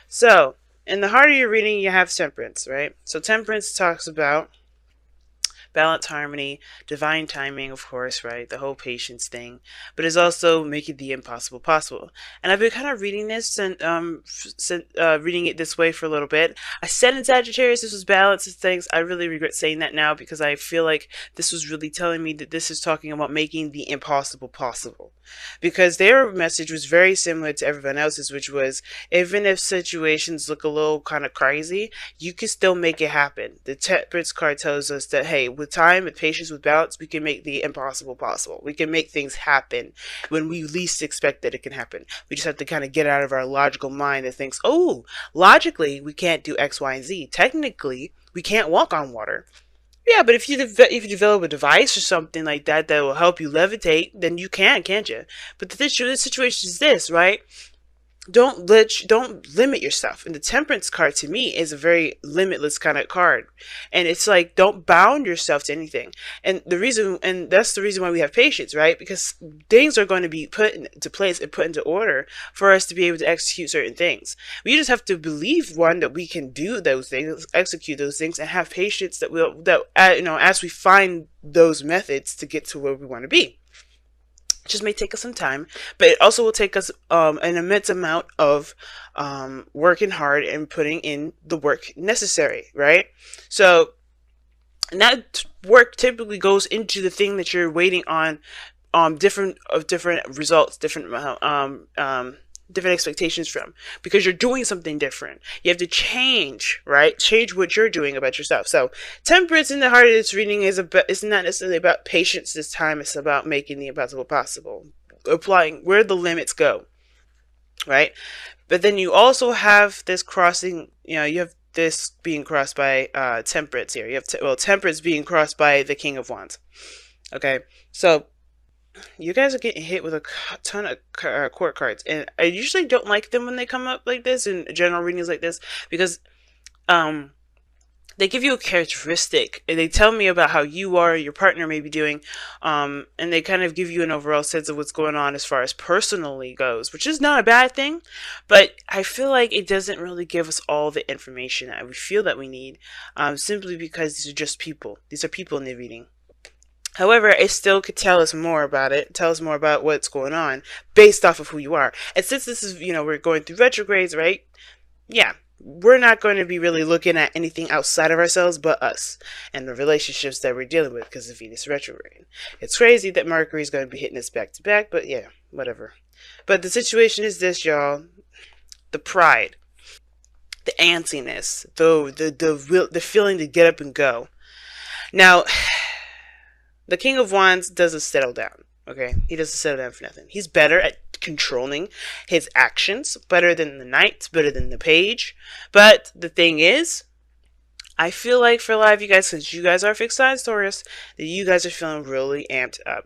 So, in the heart of your reading, you have temperance, right? So, temperance talks about balance, harmony, divine timing, of course, right? The whole patience thing, but it's also making the impossible possible. And I've been kind of reading this and reading it this way for a little bit. I said in Sagittarius this was balance and things. I really regret saying that now because I feel like this was really telling me that this is talking about making the impossible possible. Because their message was very similar to everyone else's, which was even if situations look a little kind of crazy, you can still make it happen. The Temperance card tells us that, hey, with time, with patience, with balance, we can make the impossible possible. We can make things happen when we least expect that it can happen. We just have to kind of get out of our logical mind that thinks, oh, logically, we can't do X, Y, and Z. Technically, we can't walk on water. Yeah, but if you develop a device or something like that that will help you levitate, then you can, can't you? But the situation is this, right? Don't limit yourself. And the temperance card to me is a very limitless kind of card, and it's like don't bound yourself to anything. And that's the reason why we have patience, right? Because things are going to be put into place and put into order for us to be able to execute certain things. We just have to believe, one, that we can do those things, execute those things, and have patience that as we find those methods to get to where we want to be. It just may take us some time, but it also will take us an immense amount of working hard and putting in the work necessary, right? So, and that work typically goes into the thing that you're waiting on, different results, different expectations from, because you're doing something different. You have to change, right? Change what you're doing about yourself. So temperance in the heart of this reading it's not necessarily about patience this time. It's about making the impossible possible, applying where the limits go, right? But then you also have this crossing, you have this being crossed by temperance here. You have temperance being crossed by the King of Wands. Okay, so you guys are getting hit with a ton of court cards, and I usually don't like them when they come up like this in general readings like this, because um they give you a characteristic and they tell me about how you are, your partner may be doing, and they kind of give you an overall sense of what's going on as far as personally goes, which is not a bad thing, but I feel like it doesn't really give us all the information that we feel that we need, simply because these are just people. These are people in the reading. However, it still could tell us more about it, tell us more about what's going on based off of who you are. And since this is, we're going through retrogrades, right? Yeah, we're not going to be really looking at anything outside of ourselves but us and the relationships that we're dealing with because of Venus retrograde. It's crazy that Mercury is going to be hitting us back to back, but yeah, whatever. But the situation is this, y'all. The pride, the antsiness, the feeling to get up and go. Now, the King of Wands doesn't settle down. Okay, he doesn't settle down for nothing. He's better at controlling his actions, better than the Knight, better than the Page. But the thing is, I feel like for a lot of you guys, since you guys are fixed signs Taurus, that you guys are feeling really amped up.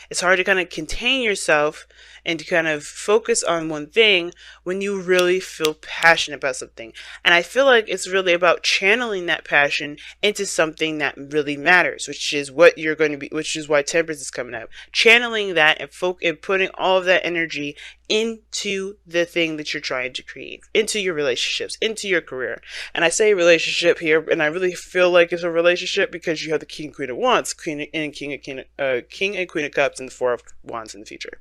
It's hard to kind of contain yourself and to kind of focus on one thing when you really feel passionate about something. And I feel like it's really about channeling that passion into something that really matters, which is what you're going to be, which is why temperance is coming up. Channeling that and putting all of that energy into the thing that you're trying to create, into your relationships, into your career. And I say relationship here, and I really feel like it's a relationship because you have the King and Queen of Wands, King and Queen of Cups, and the Four of Wands in the future.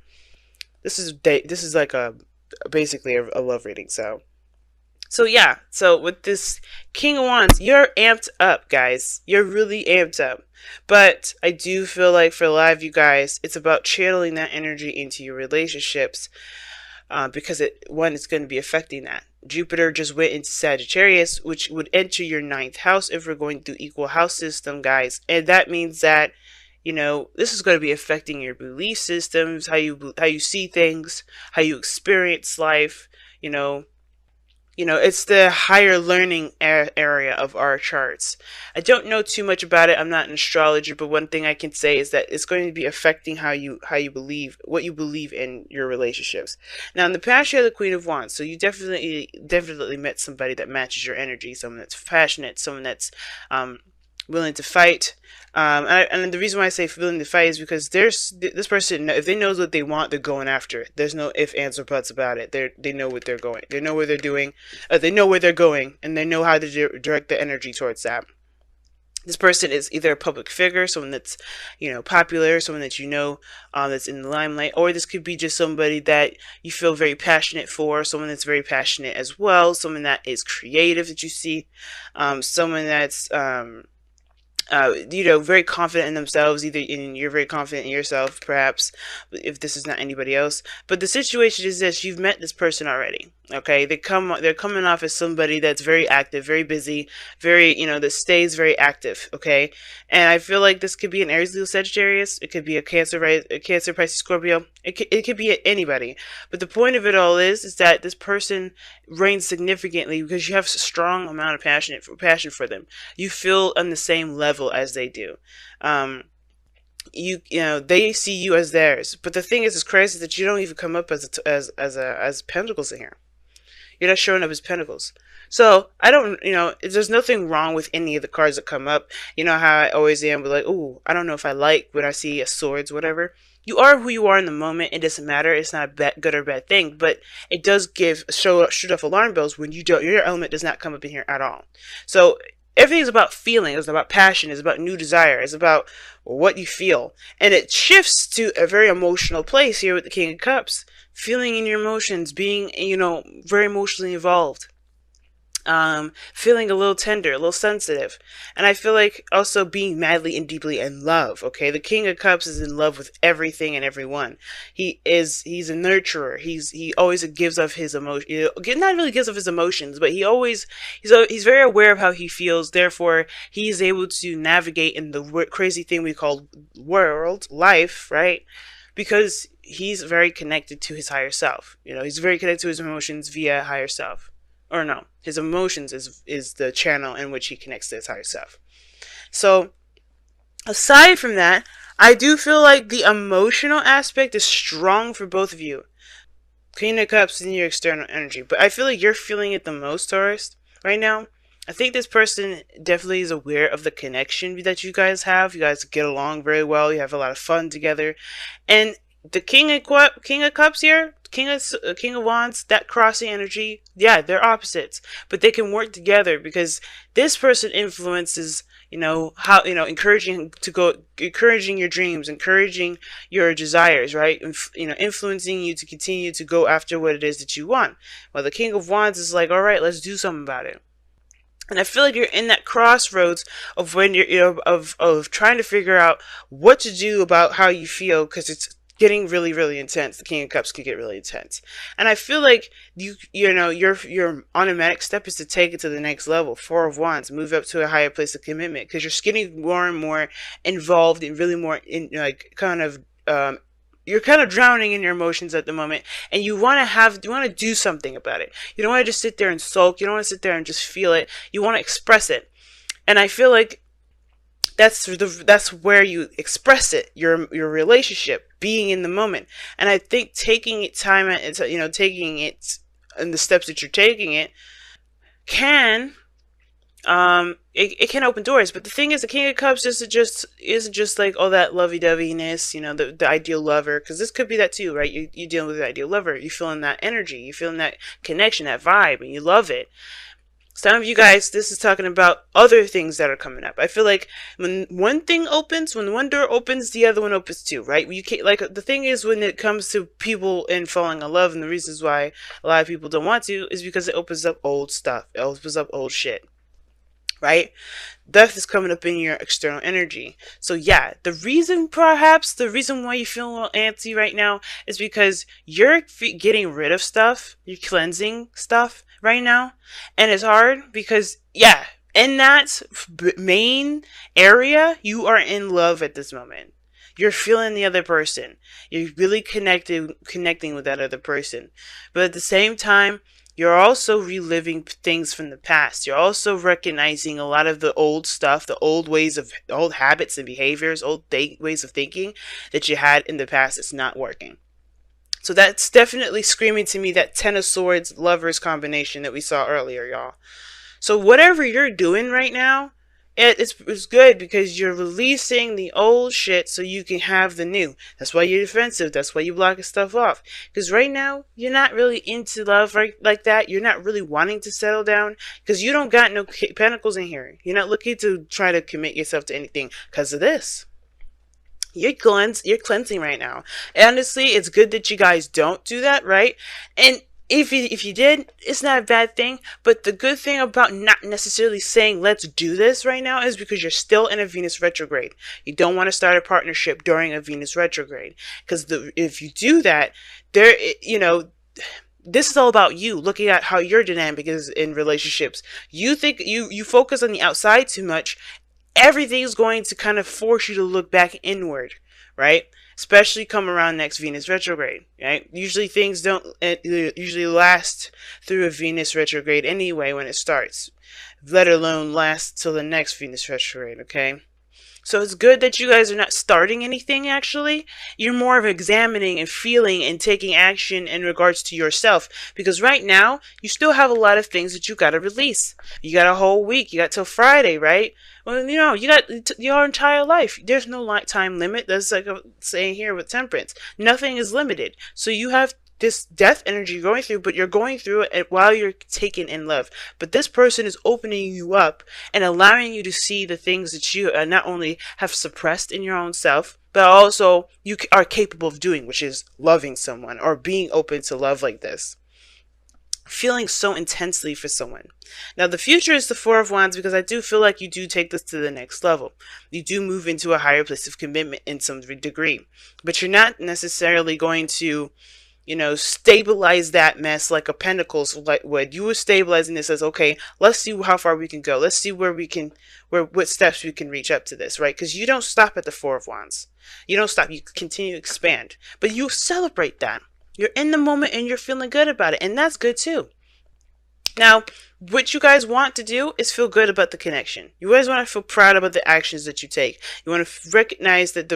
This is like basically a love reading. So yeah. So with this King of Wands, you're amped up, guys. You're really amped up. But I do feel like for a lot of you guys, it's about channeling that energy into your relationships, because it's going to be affecting that. Jupiter just went into Sagittarius, which would enter your 9th house if we're going through equal house system, guys. And that means that, this is going to be affecting your belief systems, how you see things, how you experience life. It's the higher learning area of our charts. I don't know too much about it. I'm not an astrologer, but one thing I can say is that it's going to be affecting how you believe, what you believe in your relationships. Now, in the past, you had the Queen of Wands, so you definitely met somebody that matches your energy, someone that's passionate, someone that's willing to fight. And the reason why I say willing to fight is because there's this person, if they know what they want, they're going after it. There's no ifs, ands, or buts about it. They know what they're going. They know where they're doing. They know where they're going, and they know how to direct the energy towards that. This person is either a public figure, someone that's, popular, someone that that's in the limelight, or this could be just somebody that you feel very passionate for, someone that's very passionate as well, someone that is creative that you see, someone that's very confident in themselves. You're very confident in yourself, perhaps, if this is not anybody else. But the situation is this: you've met this person already. Okay, they're coming off as somebody that's very active, very busy, very that stays very active. Okay, and I feel like this could be an Aries, Leo, Sagittarius. It could be a Cancer, right? A Cancer, Pisces, Scorpio. It could be anybody. But the point of it all is that this person reigns significantly because you have a strong amount of passion for them. You feel on the same level as they do. They see you as theirs. But the thing is crazy that you don't even come up as pentacles in here. You're not showing up as pentacles. So I don't, there's nothing wrong with any of the cards that come up. You know how I always am, but like, ooh, I don't know if I like when I see a swords, whatever. You are who you are in the moment. It doesn't matter. It's not a good or bad thing, but it does shoot off alarm bells when your element does not come up in here at all. So everything's about feeling. It's about passion. It's about new desire. It's about what you feel. And it shifts to a very emotional place here with the King of Cups. Feeling in your emotions, being, very emotionally involved. Feeling a little tender, a little sensitive. And I feel like also being madly and deeply in love. Okay, the King of Cups is in love with everything and everyone. He's a nurturer. He always gives of his emotion. Not really gives of his emotions, but he's very aware of how he feels. Therefore, he's able to navigate in the crazy thing we call life, right? Because he's very connected to his higher self. He's very connected to his emotions via higher self. Or no, his emotions is the channel in which he connects to his higher self. So, aside from that, I do feel like the emotional aspect is strong for both of you. Queen of Cups in your external energy. But I feel like you're feeling it the most, Taurus, right now. I think this person definitely is aware of the connection that you guys have. You guys get along very well. You have a lot of fun together. And the King of Cups here, King of Wands, that crossing energy, yeah, they're opposites, but they can work together because this person influences, encouraging your dreams, encouraging your desires, right? Influencing you to continue to go after what it is that you want. Well, the King of Wands is like, all right, let's do something about it. And I feel like you're in that crossroads of when you're, of trying to figure out what to do about how you feel, because it's getting really, really intense. The King of Cups could get really intense. And I feel like your automatic step is to take it to the next level. Four of Wands, move up to a higher place of commitment, because you're getting more and more involved and really more in you're kind of drowning in your emotions at the moment, and you want to do something about it. You don't want to just sit there and sulk. You don't want to sit there and just feel it. You want to express it. And I feel like that's where you express it, your relationship, being in the moment. And I think taking it taking it and the steps that you're taking it can it can open doors. But the thing is, the King of Cups isn't just like all that lovey-doveyness, the ideal lover, because this could be that too, right? You're dealing with the ideal lover. You're feeling that energy, you're feeling that connection, that vibe, and you love it. Some of you guys, this is talking about other things that are coming up. I feel like when one door opens, the other one opens too, right? You can't, like, the thing is, when it comes to people and falling in love, and the reasons why a lot of people don't want to is because it opens up old stuff. It opens up old shit. Right? Death is coming up in your external energy. So yeah, the reason why you feel a little antsy right now is because you're getting rid of stuff. You're cleansing stuff right now. And it's hard because, yeah, in that main area, you are in love at this moment. You're feeling the other person. You're really connecting with that other person. But at the same time, you're also reliving things from the past. You're also recognizing a lot of the old stuff, the old habits and behaviors, old ways of thinking that you had in the past. It's not working. So that's definitely screaming to me that Ten of Swords Lovers combination that we saw earlier, y'all. So whatever you're doing right now, It's good because you're releasing the old shit so you can have the new. That's why you're defensive. That's why you blocking stuff off. Because right now you're not really into love right like that. You're not really wanting to settle down because you don't got no pentacles in here. You're not looking to try to commit yourself to anything because of this. You're cleansing right now. Honestly, it's good that you guys don't do that, right? And if you did, it's not a bad thing. But the good thing about not necessarily saying let's do this right now is because you're still in a Venus retrograde. You don't want to start a partnership during a Venus retrograde because if you do that, this is all about you looking at how your dynamic is in relationships. You think you focus on the outside too much. Everything's going to kind of force you to look back inward, right? Especially come around next Venus retrograde, right? Usually things don't usually last through a Venus retrograde anyway when it starts, let alone last till the next Venus retrograde, okay? So it's good that you guys are not starting anything, actually. You're more of examining and feeling and taking action in regards to yourself. Because right now, you still have a lot of things that you got to release. You got a whole week. You got till Friday, right? Well, you got your entire life. There's no time limit. That's like a saying here with temperance. Nothing is limited. So you have this death energy you're going through, but you're going through it while you're taken in love. But this person is opening you up and allowing you to see the things that you not only have suppressed in your own self, but also you are capable of doing, which is loving someone or being open to love like this. Feeling so intensely for someone. Now the future is the Four of Wands because I do feel like you do take this to the next level. You do move into a higher place of commitment in some degree, but you're not necessarily going to stabilize that mess like a Pentacles would. You were stabilizing this as, okay, let's see how far we can go. Let's see what steps we can reach up to this, right? Because you don't stop at the Four of Wands. You don't stop. You continue to expand. But you celebrate that. You're in the moment and you're feeling good about it. And that's good too. Now, what you guys want to do is feel good about the connection. You guys want to feel proud about the actions that you take. You want to recognize that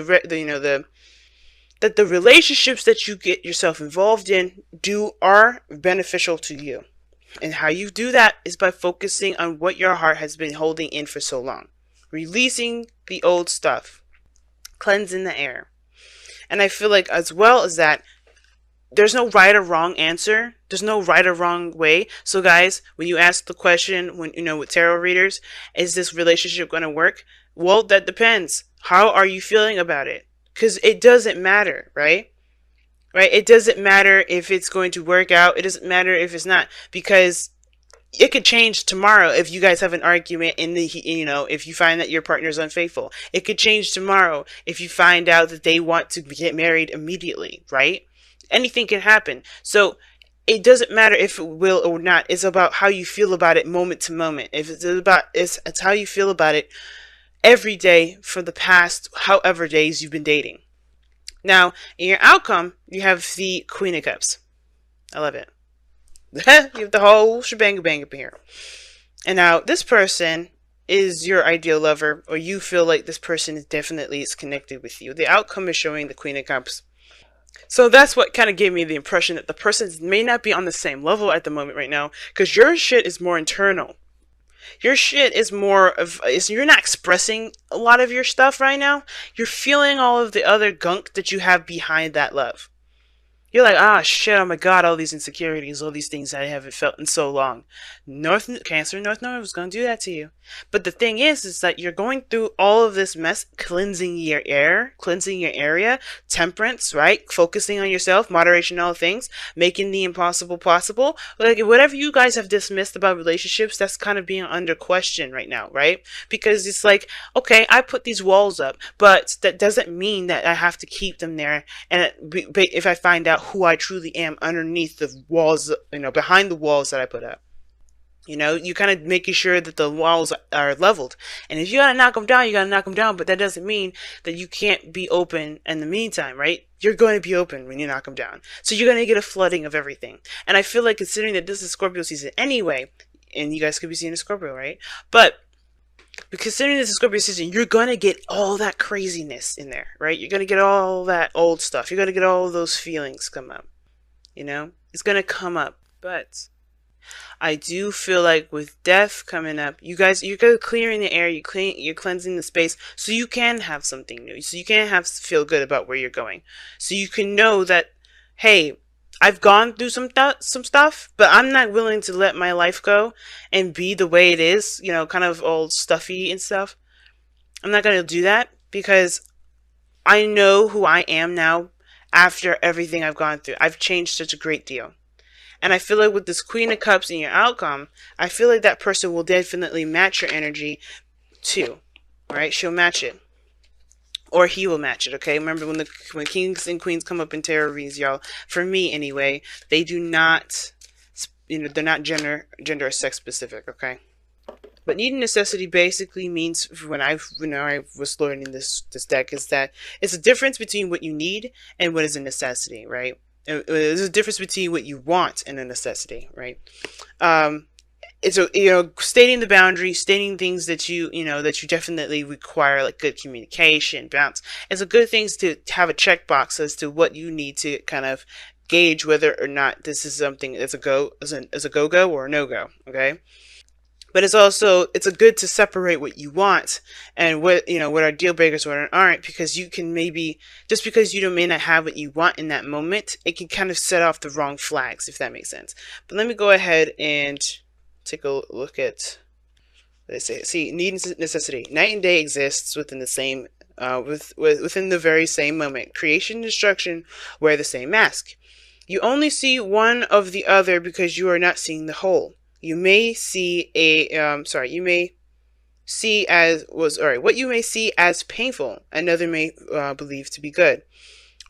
that the relationships that you get yourself involved in are beneficial to you. And how you do that is by focusing on what your heart has been holding in for so long. Releasing the old stuff. Cleansing the air. And I feel like as well as that, there's no right or wrong answer. There's no right or wrong way. So guys, when you ask the question, with tarot readers, is this relationship going to work? Well, that depends. How are you feeling about it? Because it doesn't matter, right? Right? It doesn't matter if it's going to work out. It doesn't matter if it's not. Because it could change tomorrow if you guys have an argument if you find that your partner is unfaithful. It could change tomorrow if you find out that they want to get married immediately, right? Anything can happen. So it doesn't matter if it will or not. It's about how you feel about it moment to moment. It's how you feel about it every day for the past however days you've been dating. Now, in your outcome, you have the Queen of Cups. I love it. You have the whole shebang bang up here. And now, this person is your ideal lover, or you feel like this person is connected with you. The outcome is showing the Queen of Cups. So that's what kind of gave me the impression that the person may not be on the same level at the moment right now, because your shit is more internal. Your shit is you're not expressing a lot of your stuff right now. You're feeling all of the other gunk that you have behind that love. You're like, shit, oh my god, all these insecurities, all these things I haven't felt in so long. Cancer North Node was going to do that to you. But the thing is that you're going through all of this mess, cleansing your air, cleansing your area, temperance, right? Focusing on yourself, moderation, all things, making the impossible possible. Like, whatever you guys have dismissed about relationships, that's kind of being under question right now, right? Because it's like, okay, I put these walls up, but that doesn't mean that I have to keep them there. And if I find out who I truly am underneath the walls, behind the walls that I put up. You kind of making sure that the walls are leveled. And if you gotta knock them down, you gotta knock them down. But that doesn't mean that you can't be open in the meantime, right? You're going to be open when you knock them down. So you're going to get a flooding of everything. And I feel like considering that this is Scorpio season anyway, and you guys could be seeing a Scorpio, right? But considering this is Scorpio season, you're going to get all that craziness in there, right? You're going to get all that old stuff. You're going to get all those feelings come up. It's going to come up. But I do feel like with death coming up, you're clearing the air, you're cleansing the space, so you can have something new, so you can feel good about where you're going, so you can know that, hey, I've gone through some stuff, but I'm not willing to let my life go and be the way it is, kind of all stuffy and stuff. I'm not gonna do that because I know who I am now after everything I've gone through. I've changed such a great deal. And I feel like with this Queen of Cups in your outcome, I feel like that person will definitely match your energy too. Alright? She'll match it. Or he will match it, okay? Remember when kings and queens come up in tarot reads, y'all, for me anyway, they do not, they're not gender or sex specific, okay? But need and necessity basically means, when I was learning this deck, is that it's a difference between what you need and what is a necessity, right? There's a difference between what you want and a necessity, right? It's stating the boundary, stating things that you definitely require, like good communication, balance. It's a good thing to have a checkbox as to what you need to kind of gauge whether or not this is something that's a go or a no go. Okay. But it's a good to separate what you want and what are deal breakers, what aren't, because you can maybe, just because you may not have what you want in that moment, it can kind of set off the wrong flags, if that makes sense. But let me go ahead and take a look at what they say. See, need and necessity. Night and day exists within the same, within the very same moment. Creation and destruction wear the same mask. You only see one of the other because you are not seeing the whole. You may see what you may see as painful, another may believe to be good.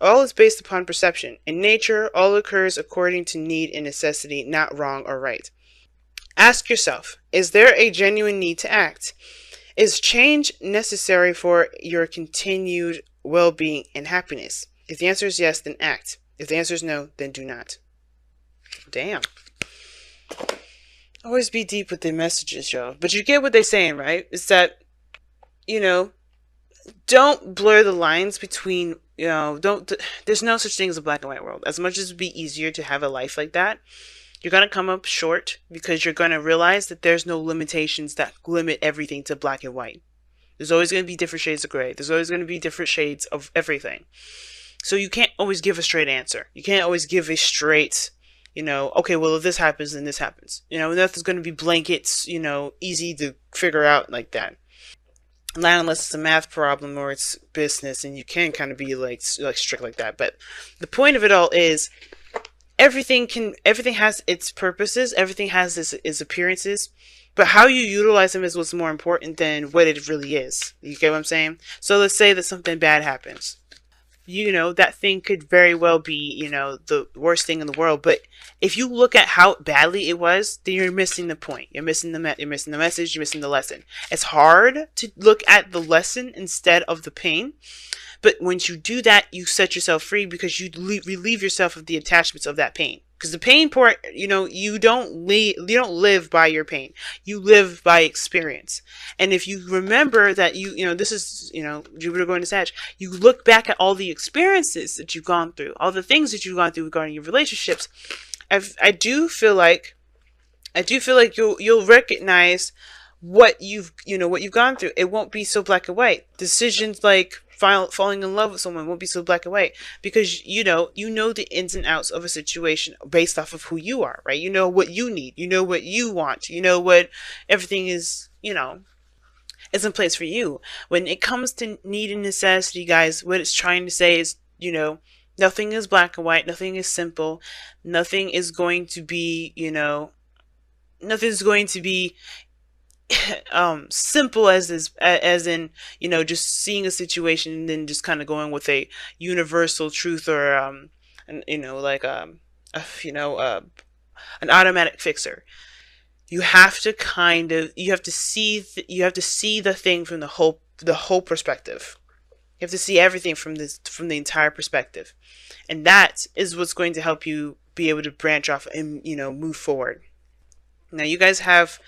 All is based upon perception. In nature, all occurs according to need and necessity, not wrong or right. Ask yourself, is there a genuine need to act? Is change necessary for your continued well-being and happiness? If the answer is yes, then act. If the answer is no, then do not. Damn. Always be deep with the messages, y'all. But you get what they're saying, right? It's that, don't blur the lines between, there's no such thing as a black and white world. As much as it would be easier to have a life like that, you're going to come up short because you're going to realize that there's no limitations that limit everything to black and white. There's always going to be different shades of gray. There's always going to be different shades of everything. So you can't always give a straight answer. You can't always give a straight, okay, well, if this happens, then this happens. Nothing's going to be blankets, easy to figure out like that. Not unless it's a math problem or it's business, and you can kind of be like strict like that. But the point of it all is everything has its purposes. Everything has its appearances. But how you utilize them is what's more important than what it really is. You get what I'm saying? So let's say that something bad happens. That thing could very well be, the worst thing in the world. But if you look at how badly it was, then you're missing the point. You're missing the message. You're missing the lesson. It's hard to look at the lesson instead of the pain. But once you do that, you set yourself free because you relieve yourself of the attachments of that pain. Because the pain part, you don't live by your pain. You live by experience. And if you remember that this is, Jupiter going to Sag, you look back at all the experiences that you've gone through, all the things that you've gone through regarding your relationships. I do feel like you'll recognize what you've gone through. It won't be so black and white. Decisions like falling in love with someone won't be so black and white because you know the ins and outs of a situation based off of who you are, right? You know what you need, you know what you want, you know what everything is, is in place for you. When it comes to need and necessity, guys, what it's trying to say is, nothing is black and white, nothing is simple, nothing is going to be, nothing's going to be simple as in just seeing a situation and then just kind of going with a universal truth or an automatic fixer. You have to see the thing from the whole perspective. You have to see everything from the entire perspective, and that is what's going to help you be able to branch off and move forward. Now you guys have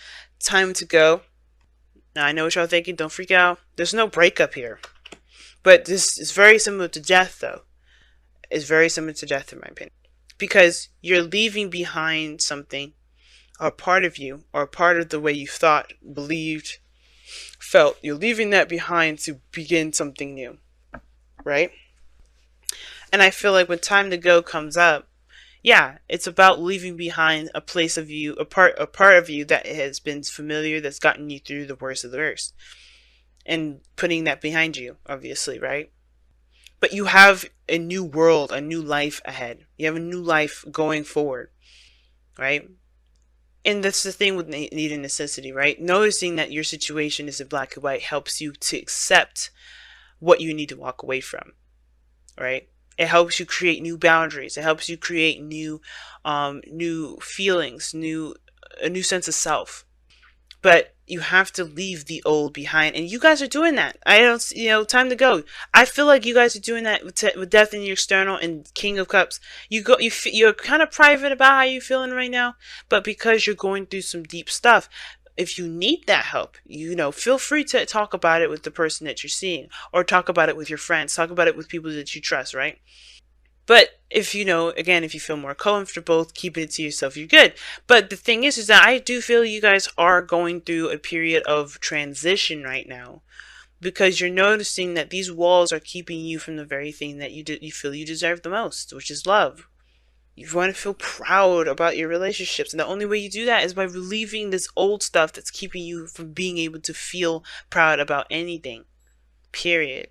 time to go. Now I know what y'all thinking. Don't freak out. There's no breakup here. But this is very similar to death, though. It's very similar to death, in my opinion. Because you're leaving behind something. or part of you, or part of the way you thought, believed, felt. You're leaving that behind to begin something new, right? And I feel like when time to go comes up, yeah, it's about leaving behind a place of you, a part of you that has been familiar, that's gotten you through the worst of the worst, and putting that behind you, obviously, right? But you have a new world, a new life ahead. You have a new life going forward, right? And that's the thing with need and necessity, right? Noticing that your situation is in black and white helps you to accept what you need to walk away from, right? It helps you create new boundaries. It helps you create new feelings, a new sense of self. But you have to leave the old behind, and you guys are doing that. I don't, time to go. I feel like you guys are doing that with Death in Your External and King of Cups. You're kind of private about how you're feeling right now, but because you're going through some deep stuff, if you need that help, feel free to talk about it with the person that you're seeing, or talk about it with your friends, talk about it with people that you trust, right? But if again, if you feel more comfortable keeping it to yourself, you're good. But the thing is that I do feel you guys are going through a period of transition right now, because you're noticing that these walls are keeping you from the very thing that you feel you deserve the most, which is love. You want to feel proud about your relationships, and the only way you do that is by relieving this old stuff that's keeping you from being able to feel proud about anything. Period.